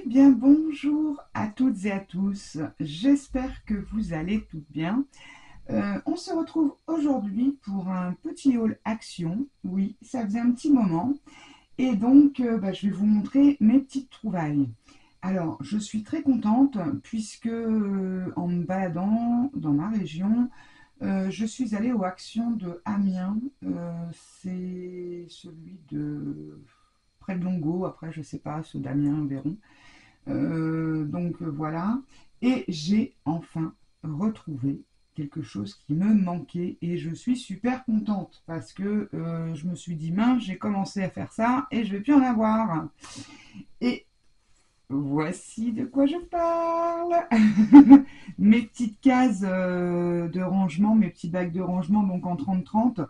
Bien, bonjour à toutes et à tous. J'espère que vous allez toutes bien. On se retrouve aujourd'hui pour un petit haul action. Oui, ça faisait un petit moment. Et donc, je vais vous montrer mes petites trouvailles. Alors, je suis très contente puisque en me baladant dans ma région, je suis allée aux actions de Amiens. C'est celui de près de Longo. Après, je ne sais pas, ceux d'Amiens verront. Voilà. Et j'ai enfin retrouvé quelque chose qui me manquait et je suis super contente parce que je me suis dit, mince, j'ai commencé à faire ça et je vais plus en avoir. Et voici de quoi je parle. Mes petites cases de rangement, mes petits bacs de rangement, donc en 30-30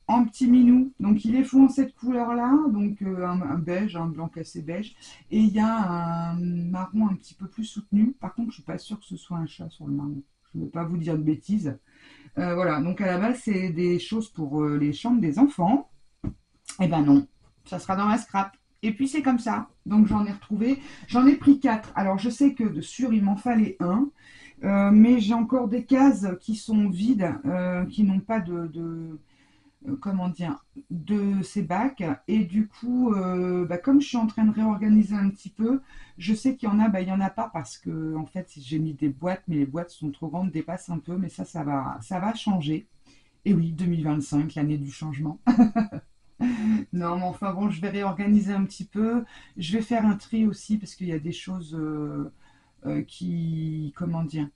en petit minou. Donc il est fou en cette couleur-là, donc un beige, un blanc cassé beige. Et il y a un marron un petit peu plus soutenu. Par contre, je suis pas sûre que ce soit un chat sur le marron. Je ne veux pas vous dire de bêtises. Voilà, donc à la base, c'est des choses pour les chambres des enfants. Eh ben non, ça sera dans la scrap. Et puis c'est comme ça. Donc j'en ai retrouvé, j'en ai pris 4. Alors je sais que de sûr il m'en fallait un, mais j'ai encore des cases qui sont vides, qui n'ont pas comment dire, de ces bacs. Et du coup, comme je suis en train de réorganiser un petit peu, je sais qu'il y en a, il y en a pas parce que en fait j'ai mis des boîtes, mais les boîtes sont trop grandes, dépassent un peu, mais ça va changer. Et oui, 2025, l'année du changement. Non, mais enfin bon, je vais réorganiser un petit peu. Je vais faire un tri aussi parce qu'il y a des choses qui, comment dire,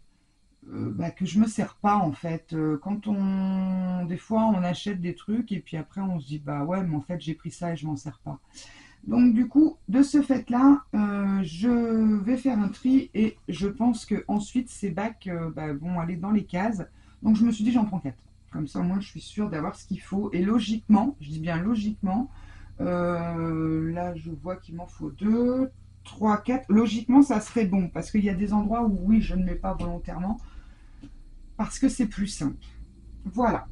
que je me sers pas en fait. Des fois, on achète des trucs et puis après, on se dit bah ouais, mais en fait, j'ai pris ça et je m'en sers pas. Donc du coup, de ce fait-là, je vais faire un tri et je pense que ensuite ces bacs vont aller dans les cases. Donc je me suis dit, j'en prends 4. Comme ça, moi, je suis sûre d'avoir ce qu'il faut. Et logiquement, je dis bien logiquement, là, je vois qu'il m'en faut 2, 3, 4. Logiquement, ça serait bon parce qu'il y a des endroits où oui, je ne mets pas volontairement parce que c'est plus simple. Voilà.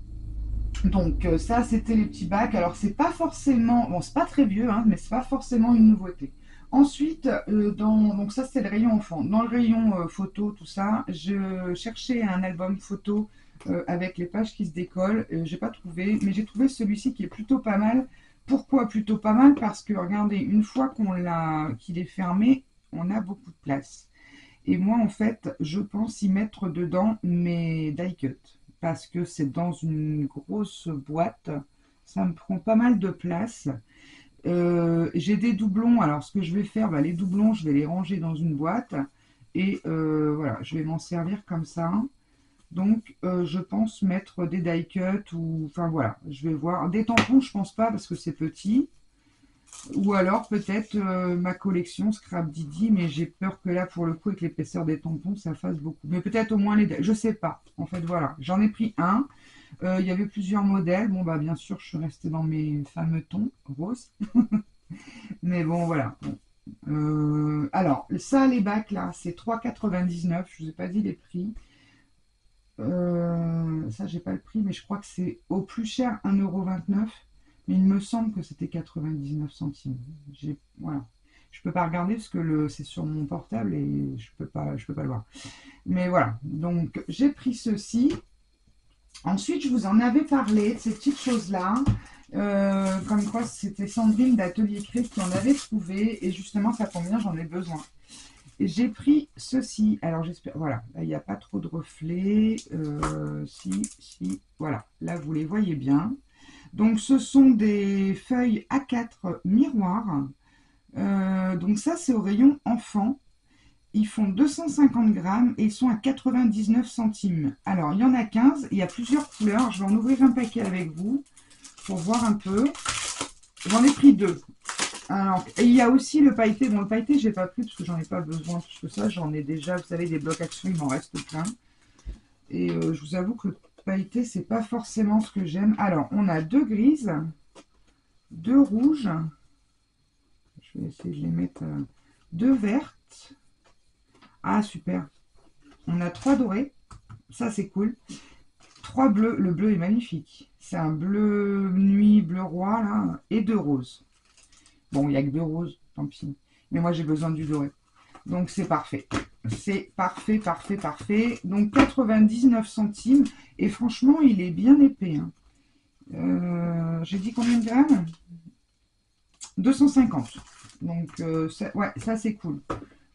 Donc ça, c'était les petits bacs. Alors c'est pas forcément, bon c'est pas très vieux, hein, mais c'est pas forcément une nouveauté. Ensuite, donc ça c'était le rayon enfant. Dans le rayon photo, tout ça, je cherchais un album photo avec les pages qui se décollent. J'ai pas trouvé, mais j'ai trouvé celui-ci qui est plutôt pas mal. Pourquoi plutôt pas mal? Parce que regardez, une fois qu'il est fermé, on a beaucoup de place. Et moi, en fait, je pense y mettre dedans mes die cuts parce que c'est dans une grosse boîte. Ça me prend pas mal de place. J'ai des doublons. Alors, ce que je vais faire, les doublons, je vais les ranger dans une boîte. Et voilà, je vais m'en servir comme ça. Donc, je pense mettre des die cuts ou. Enfin, voilà, je vais voir. Des tampons, je pense pas parce que c'est petit. Ou alors peut-être ma collection Scrap Didi, mais j'ai peur que là, pour le coup, avec l'épaisseur des tampons, ça fasse beaucoup. Mais peut-être au moins je sais pas. En fait, voilà. J'en ai pris un. Il y avait plusieurs modèles. Bon, bien sûr, je suis restée dans mes fameux tons roses. Mais bon, voilà. Bon. Alors, ça, les bacs, là, c'est 3,99. Je vous ai pas dit les prix. Ça, j'ai pas le prix, mais je crois que c'est au plus cher 1,29 €. Mais il me semble que c'était 99 centimes. Voilà. Je peux pas regarder parce que c'est sur mon portable et je peux pas le voir. Mais voilà. Donc j'ai pris ceci. Ensuite, je vous en avais parlé de ces petites choses-là. Comme quoi, c'était Sandrine d'Atelier Cré qui en avait trouvé. Et justement, ça tombe bien, j'en ai besoin. J'ai pris ceci. Alors j'espère, voilà, là il n'y a pas trop de reflets. Si, voilà, là vous les voyez bien. Donc ce sont des feuilles A4 miroirs. Donc ça c'est au rayon enfant. Ils font 250 grammes et ils sont à 99 centimes. Alors il y en a 15, il y a plusieurs couleurs. Je vais en ouvrir un paquet avec vous pour voir un peu. J'en ai pris deux. Alors, et il y a aussi le pailleté. Bon, le pailleté, j'ai pas pris parce que j'en ai pas besoin plus que ça. J'en ai déjà, vous savez, des blocs action, il m'en reste plein. Et je vous avoue que le pailleté, c'est pas forcément ce que j'aime. Alors, on a deux grises, deux rouges. Je vais essayer de les mettre. Deux vertes. Ah, super. On a trois dorés. Ça, c'est cool. Trois bleus. Le bleu est magnifique. C'est un bleu nuit, bleu roi, là. Et deux roses. Bon, il n'y a que deux roses, tant pis. Mais moi, j'ai besoin du doré. Donc c'est parfait. C'est parfait, parfait, parfait. Donc 99 centimes. Et franchement, il est bien épais. Hein. J'ai dit combien de grammes? 250. Donc ça, ouais, ça c'est cool.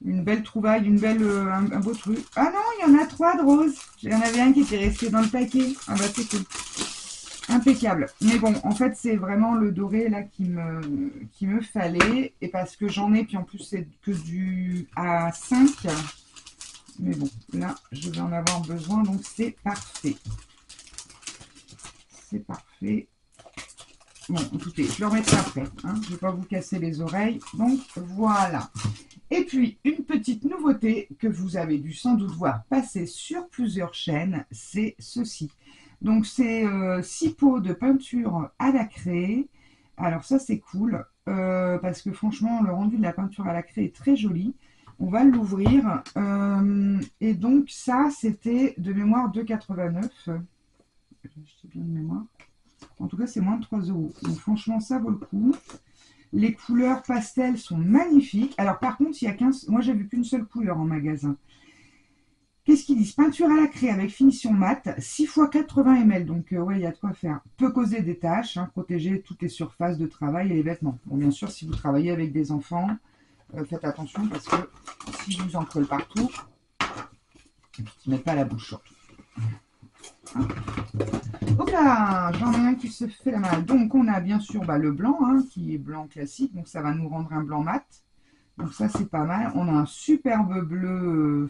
Une belle trouvaille, une belle, un beau truc. Ah non, il y en a 3 de roses. Il y en avait un qui était resté dans le paquet. Ah bah c'est cool. Impeccable. Mais bon, en fait, c'est vraiment le doré là qui me fallait. Et parce que j'en ai, puis en plus, c'est que du A5. Mais bon, là, je vais en avoir besoin, donc c'est parfait. C'est parfait. Bon, écoutez, je le remettrai après. Hein, je ne vais pas vous casser les oreilles. Donc, voilà. Et puis, une petite nouveauté que vous avez dû sans doute voir passer sur plusieurs chaînes, c'est ceci. Donc, c'est 6 pots de peinture à la craie. Alors, ça, c'est cool. Parce que franchement, le rendu de la peinture à la craie est très joli. On va l'ouvrir. Et donc, ça, c'était de mémoire 2,89 €. J'ai bien de mémoire. En tout cas, c'est moins de 3 €. Donc, franchement, ça vaut le coup. Les couleurs pastel sont magnifiques. Alors, par contre, il y a 15... Moi, j'ai vu qu'une seule couleur en magasin. Qu'est-ce qu'ils disent? Peinture à la craie avec finition mat, 6 x 80 ml. Donc, ouais, il y a de quoi faire. Peut causer des taches, hein, protéger toutes les surfaces de travail et les vêtements. Bon, bien sûr, si vous travaillez avec des enfants, faites attention parce que si je vous en colle partout, ils ne mettent pas à la bouche surtout. Hop là, j'en ai un qui se fait la malle. Donc on a bien sûr le blanc, hein, qui est blanc classique, donc ça va nous rendre un blanc mat. Donc ça c'est pas mal. On a un superbe bleu,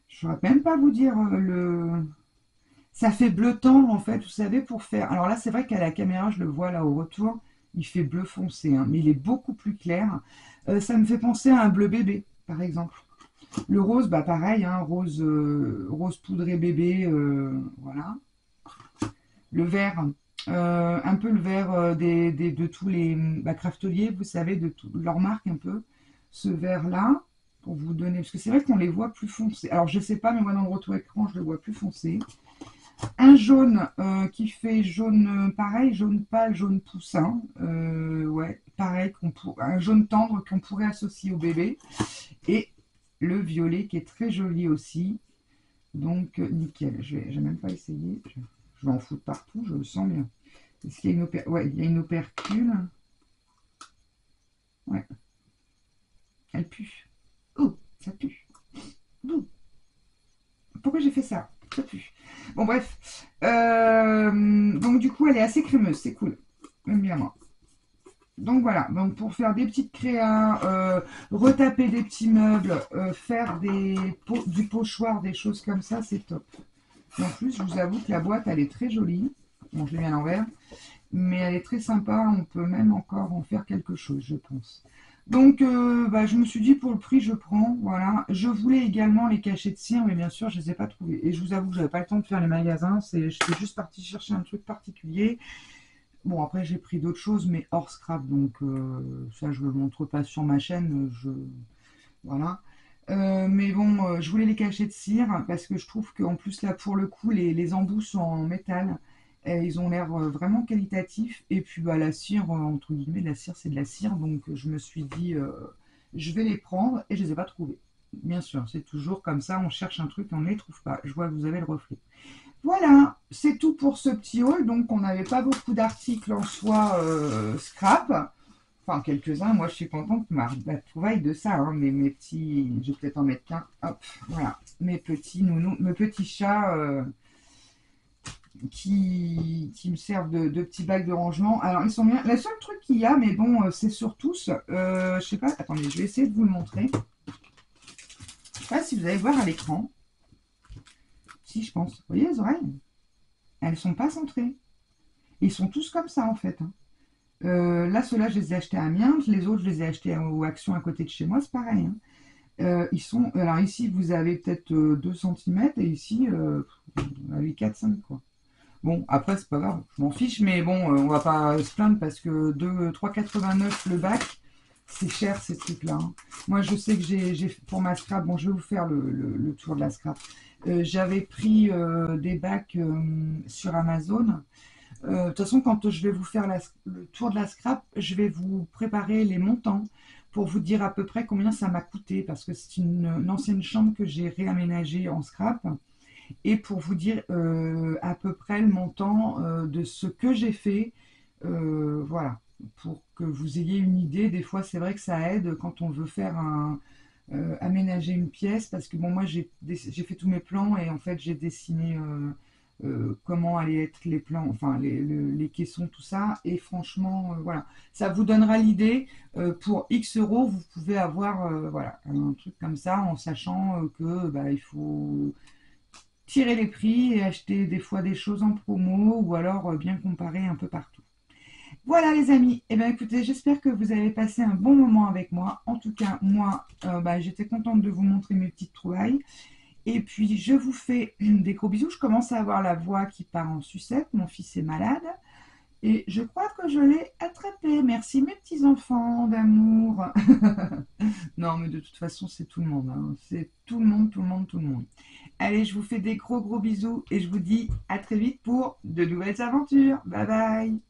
je ne saurais même pas vous dire le... Ça fait bleu tendre en fait, vous savez, pour faire... Alors là c'est vrai qu'à la caméra, je le vois là au retour, il fait bleu foncé, hein, mais il est beaucoup plus clair. Ça me fait penser à un bleu bébé, par exemple. Le rose, bah pareil, hein, rose, rose poudré bébé, voilà. Le vert, un peu le vert de tous les crafteliers, vous savez, de leur marque un peu. Ce vert-là, pour vous donner, parce que c'est vrai qu'on les voit plus foncés. Alors je sais pas, mais moi dans le retour écran, je le vois plus foncé. Un jaune qui fait jaune, pareil, jaune pâle, jaune poussin. Ouais, pareil, un jaune tendre qu'on pourrait associer au bébé. Et le violet qui est très joli aussi. Donc, nickel. Je vais même pas essayer. Je vais en foutre partout, je le sens bien. Est-ce qu'il y a une ouais, il y a une opercule. Ouais. Elle pue. Oh, ça pue. Ouh. Pourquoi j'ai fait ça? Ça pue. Bon, bref. Donc, du coup, elle est assez crémeuse. C'est cool. Même bien moi. Donc voilà, donc pour faire des petites créas, retaper des petits meubles, faire du pochoir, des choses comme ça, c'est top. Et en plus, je vous avoue que la boîte, elle est très jolie. Bon, je l'ai mis à l'envers. Mais elle est très sympa. On peut même encore en faire quelque chose, je pense. Donc, je me suis dit, pour le prix, je prends. Voilà. Je voulais également les cachets de cire, mais bien sûr, je ne les ai pas trouvés. Et je vous avoue que je n'avais pas le temps de faire les magasins. Je suis juste partie chercher un truc particulier. Bon, après, j'ai pris d'autres choses, mais hors scrap. Donc, ça, je ne le montre pas sur ma chaîne. Voilà. Mais bon, je voulais les cachets de cire parce que je trouve qu'en plus là pour le coup les embouts sont en métal et ils ont l'air vraiment qualitatifs et puis la cire entre guillemets la cire c'est de la cire donc je me suis dit je vais les prendre et je les ai pas trouvés. Bien sûr, c'est toujours comme ça, on cherche un truc et on ne les trouve pas. Je vois que vous avez le reflet. Voilà, c'est tout pour ce petit haul. Donc on n'avait pas beaucoup d'articles en soi scrap. Enfin, quelques-uns. Moi, je suis contente de la trouvaille de ça. Hein, mes petits... Je vais peut-être en mettre qu'un. Hop, voilà. Mes petits nounous, mes petits chats qui me servent de petits bacs de rangement. Alors, ils sont bien. Le seul truc qu'il y a, mais bon, c'est sur tous. Je sais pas. Attendez, je vais essayer de vous le montrer. Je sais pas si vous allez voir à l'écran. Si, je pense. Vous voyez les oreilles? Elles sont pas centrées. Ils sont tous comme ça, en fait. Hein. Là, ceux-là, je les ai achetés à Amiens. Les autres, je les ai achetés aux Actions à côté de chez moi. C'est pareil. Hein. Ils sont... Alors ici, vous avez peut-être 2 cm et ici, vous avez 4-5 quoi. Bon, après, c'est pas grave. Je m'en fiche, mais bon, on va pas se plaindre parce que 3,89 le bac, c'est cher ces trucs-là. Hein. Moi, je sais que j'ai pour ma scrap, bon, je vais vous faire le tour de la scrap. J'avais pris des bacs sur Amazon. De toute façon, quand je vais vous faire le tour de la scrap, je vais vous préparer les montants pour vous dire à peu près combien ça m'a coûté, parce que c'est une ancienne chambre que j'ai réaménagée en scrap, et pour vous dire à peu près le montant de ce que j'ai fait. Voilà, pour que vous ayez une idée. Des fois, c'est vrai que ça aide quand on veut faire aménager une pièce, parce que bon, moi j'ai fait tous mes plans et en fait j'ai dessiné comment allaient être les plans, enfin les caissons, tout ça. Et franchement, voilà, ça vous donnera l'idée. Pour X euros, vous pouvez avoir voilà, un truc comme ça en sachant que bah, il faut tirer les prix et acheter des fois des choses en promo ou alors bien comparer un peu partout. Voilà les amis, et bien écoutez, j'espère que vous avez passé un bon moment avec moi. En tout cas, moi, bah, j'étais contente de vous montrer mes petites trouvailles. Et puis, je vous fais des gros bisous. Je commence à avoir la voix qui part en sucette. Mon fils est malade. Et je crois que je l'ai attrapé. Merci mes petits enfants d'amour. Non, mais de toute façon, c'est tout le monde, hein. C'est tout le monde, tout le monde, tout le monde. Allez, je vous fais des gros gros bisous et je vous dis à très vite pour de nouvelles aventures. Bye bye.